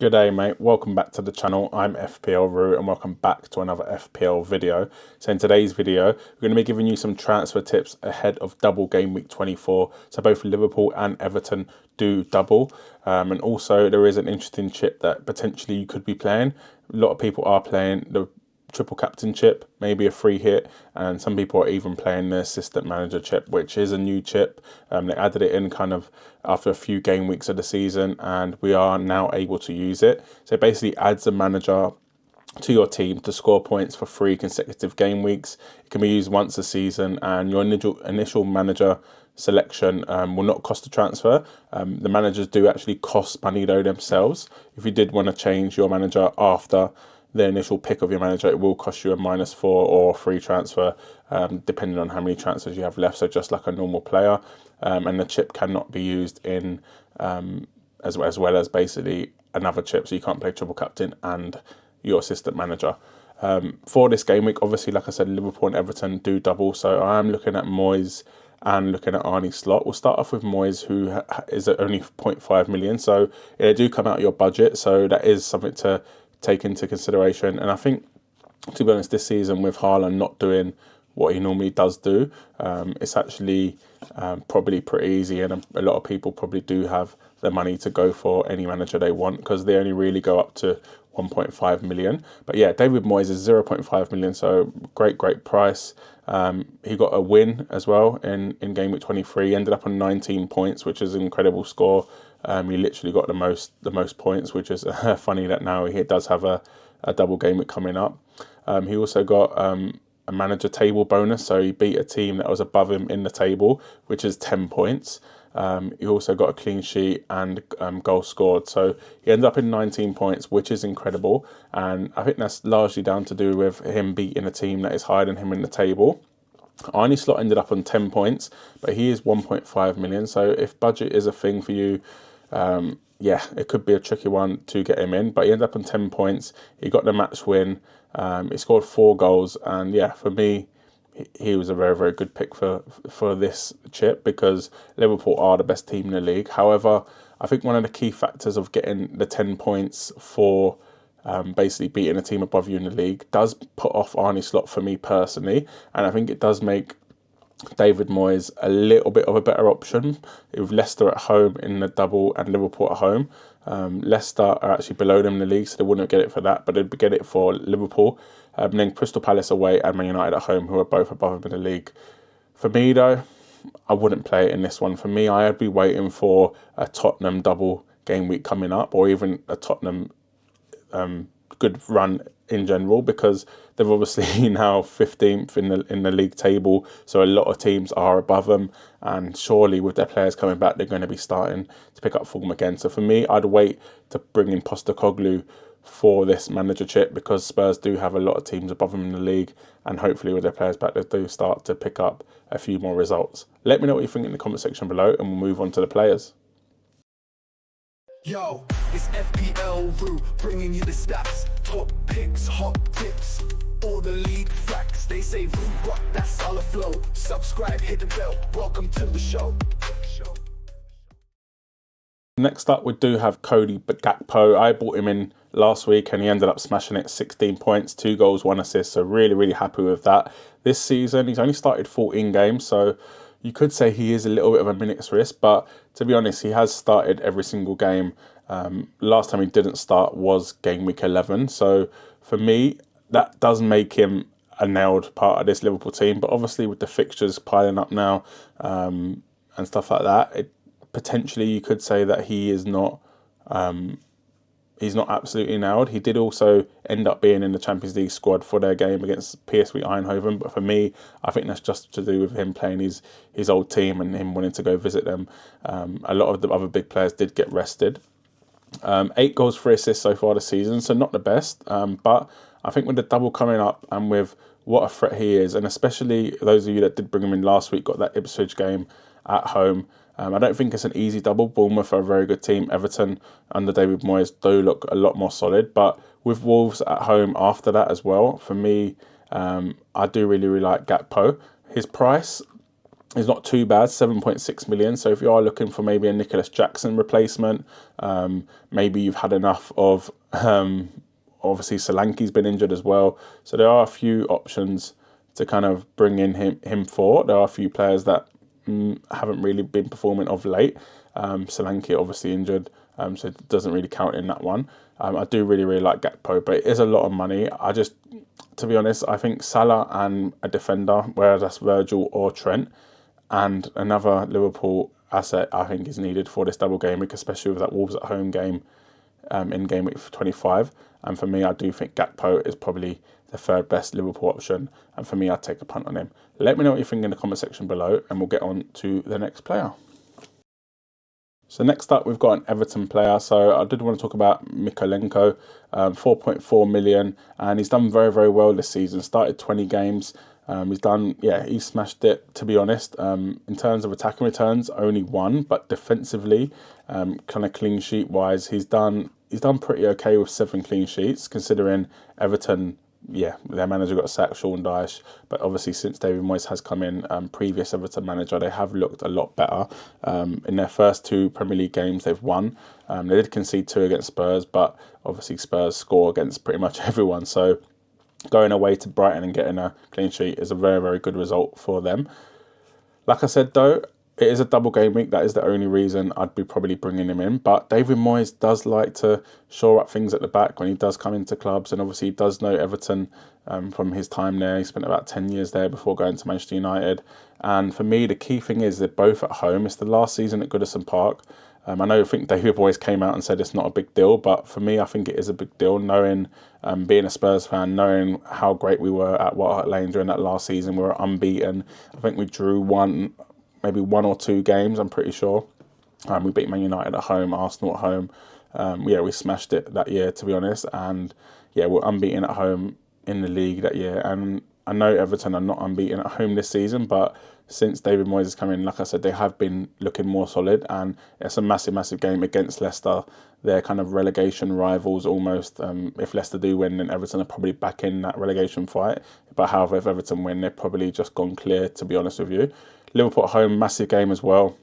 Good day, mate. Welcome back to the channel. I'm FPL Root and welcome back to another FPL video. So in today's video, we're going to be giving you some transfer tips ahead of double game week 24. So both Liverpool and Everton do double. And also there is an interesting chip that potentially you could be playing. A lot of people are playing the triple captain chip, maybe a free hit, and some people are even playing the assistant manager chip, which is a new chip. They added it in kind of after a few game weeks of the season, and we are now able to use it. So it basically adds a manager to your team to score points for 3 consecutive game weeks. It can be used once a season, and your initial manager selection will not cost a transfer. The managers do actually cost money though themselves. If you did want to change your manager after the initial pick of your manager, it will cost you a -4 or free transfer, depending on how many transfers you have left. So just like a normal player, and the chip cannot be used in as well as basically another chip. So you can't play triple captain and your assistant manager. For this game week, obviously, like I said, Liverpool and Everton do double. So I am looking at Moyes and looking at Arnie Slot. We'll start off with Moyes, who is at only 0.5 million. So they do come out of your budget. So that is something to take into consideration. And I think, to be honest, this season with Haaland not doing what he normally does do, it's actually probably pretty easy, and a lot of people probably do have the money to go for any manager they want because they only really go up to 1.5 million. But yeah, David Moyes is 0.5 million, so great price. He got a win as well in game week 23. He ended up on 19 points, which is an incredible score. He literally got the most points, which is funny that now he does have a double game week coming up. He also got a manager table bonus, so he beat a team that was above him in the table, which is 10 points. He also got a clean sheet and goal scored, so he ended up in 19 points, which is incredible. And I think that's largely down to do with him beating a team that is higher than him in the table. Arnie Slot ended up on 10 points, but he is 1.5 million. So if budget is a thing for you, yeah, it could be a tricky one to get him in. But he ended up on 10 points. He got the match win. He scored 4 goals. And yeah, for me, he was a very good pick for this chip because Liverpool are the best team in the league. However, I think one of the key factors of getting the 10 points for basically beating a team above you in the league does put off Arnie Slot for me personally, and I think it does make David Moyes a little bit of a better option with Leicester at home in the double and Liverpool at home. Leicester are actually below them in the league, so they wouldn't get it for that, but they'd get it for Liverpool. And then Crystal Palace away and Man United at home, who are both above them in the league. For me, though, I wouldn't play it in this one. For me, I'd be waiting for a Tottenham double game week coming up, or even a Tottenham good run in general, because they're obviously now 15th in the league table, so a lot of teams are above them, and surely with their players coming back, they're going to be starting to pick up form again. So for me, I'd wait to bring in Postecoglou for this manager chip because Spurs do have a lot of teams above them in the league, and hopefully with their players back, they do start to pick up a few more results. Let me know what you think in the comment section below, and we'll move on to the players. Yo, it's FPL Root bringing you the stats, top picks, hot tips, all the league facts. They say Root rock, that's all the flow. Subscribe, hit the bell. Welcome to the show. Next up, we do have Cody Gakpo. I bought him in last week and he ended up smashing it. 16 points, 2 goals, 1 assist. So really happy with that. This season, he's only started 14 games. So you could say he is a little bit of a minute's risk. But to be honest, he has started every single game. Last time he didn't start was game week 11. So for me, that does make him a nailed part of this Liverpool team. But obviously with the fixtures piling up now and stuff like that, potentially you could say that he is not he's not absolutely nailed. He did also end up being in the Champions League squad for their game against PSV Eindhoven, but for me, I think that's just to do with him playing his old team and him wanting to go visit them. A lot of the other big players did get rested. 8 goals, 3 assists so far this season, so not the best, but I think with the double coming up and with what a threat he is, and especially those of you that did bring him in last week, got that Ipswich game at home. I don't think it's an easy double. Bournemouth are a very good team. Everton under David Moyes do look a lot more solid, but with Wolves at home after that as well, for me, I do really like Gakpo. His price is not too bad, 7.6 million. So if you are looking for maybe a Nicholas Jackson replacement, maybe you've had enough of, obviously Solanke's been injured as well. So there are a few options to kind of bring in him for. There are a few players that haven't really been performing of late. Solanke obviously injured, so it doesn't really count in that one. I do really like Gakpo, but it is a lot of money. To be honest, I think Salah and a defender, whether that's Virgil or Trent, and another Liverpool asset, I think is needed for this double game week, especially with that Wolves at home game in game week 25. And for me, I do think Gakpo is probably the third best Liverpool option. And for me, I'd take a punt on him. Let me know what you think in the comment section below, and we'll get on to the next player. So next up, we've got an Everton player. So I did want to talk about Mykolenko, 4.4 million, and he's done very well this season. Started 20 games. He smashed it, to be honest. In terms of attacking returns, only one, but defensively, kind of clean sheet wise, he's done pretty okay with 7 clean sheets, considering Everton, their manager got sacked, Sean Dyche, but obviously since David Moyes has come in, previous Everton manager, they have looked a lot better. In their first 2 Premier League games, they've won. They did concede 2 against Spurs, but obviously Spurs score against pretty much everyone, so going away to Brighton and getting a clean sheet is a very good result for them. Like I said though, it is a double game week. That is the only reason I'd be probably bringing him in. But David Moyes does like to shore up things at the back when he does come into clubs. And obviously he does know Everton from his time there. He spent about 10 years there before going to Manchester United. And for me, the key thing is they're both at home. It's the last season at Goodison Park. I think David Moyes came out and said it's not a big deal, but for me, I think it is a big deal. Knowing, being a Spurs fan, knowing how great we were at White Hart Lane during that last season, we were unbeaten. I think we drew maybe 1 or 2 games, I'm pretty sure. We beat Man United at home, Arsenal at home. We smashed it that year, to be honest. And we're unbeaten at home in the league that year. And I know Everton are not unbeaten at home this season, but since David Moyes has come in, like I said, they have been looking more solid, and it's a massive game against Leicester. They're kind of relegation rivals almost. If Leicester do win, then Everton are probably back in that relegation fight. But however, if Everton win, they're probably just gone clear, to be honest with you. Liverpool at home, massive game as well.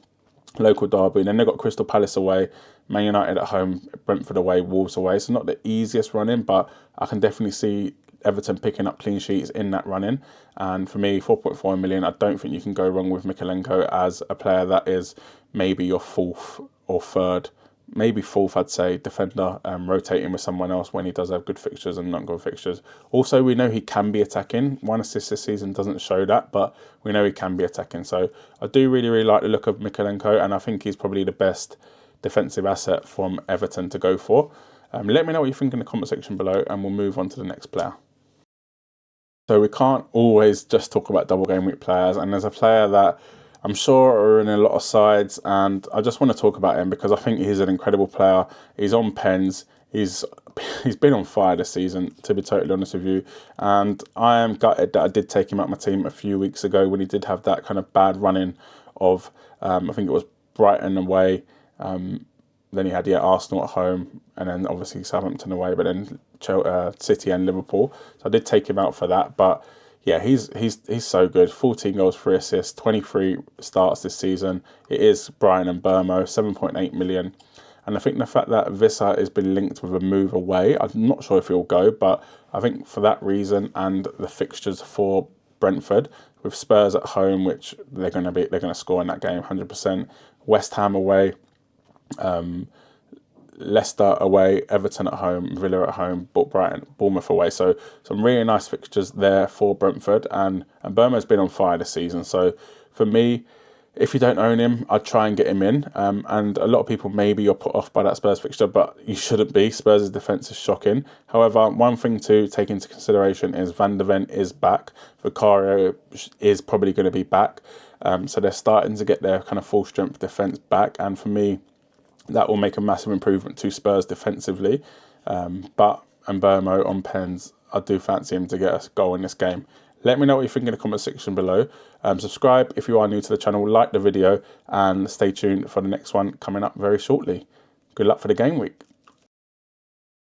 Local derby. And then they've got Crystal Palace away, Man United at home, Brentford away, Wolves away. So not the easiest run-in, but I can definitely see Everton picking up clean sheets in that run-in. And for me, 4.4 million, I don't think you can go wrong with Mykolenko as a player that is maybe your 4th or 3rd, maybe 4th, I'd say, defender, rotating with someone else when he does have good fixtures and not good fixtures. Also, we know he can be attacking. 1 assist this season doesn't show that, but we know he can be attacking. So I do really like the look of Mykolenko, and I think he's probably the best defensive asset from Everton to go for. Let me know what you think in the comment section below, and we'll move on to the next player. So we can't always just talk about double game week players, and there's a player that I'm sure are in a lot of sides, and I just want to talk about him because I think he's an incredible player. He's on pens. He's been on fire this season, to be totally honest with you, and I am gutted that I did take him out my team a few weeks ago when he did have that kind of bad running of, I think it was Brighton away, then he had Arsenal at home, and then obviously Southampton away, but then City and Liverpool. So I did take him out for that, but he's so good. 14 goals, 3 assists, 23 starts this season. It is Brian and Burmo, 7.8 million. And I think the fact that Vissa has been linked with a move away, I'm not sure if he'll go, but I think for that reason and the fixtures for Brentford with Spurs at home, which they're going to score in that game 100%. West Ham away, Leicester away, Everton at home, Villa at home, Bournemouth away. So some really nice fixtures there for Brentford, and Burma's been on fire this season. So for me, if you don't own him, I'd try and get him in. And a lot of people, maybe you're put off by that Spurs fixture, but you shouldn't be. Spurs' defence is shocking. However, one thing to take into consideration is Van de Ven is back. Vicario is probably going to be back. So they're starting to get their kind of full strength defence back. And for me, that will make a massive improvement to Spurs defensively. And Burmo on pens, I do fancy him to get a goal in this game. Let me know what you think in the comment section below. Subscribe if you are new to the channel, like the video, and stay tuned for the next one coming up very shortly. Good luck for the game week.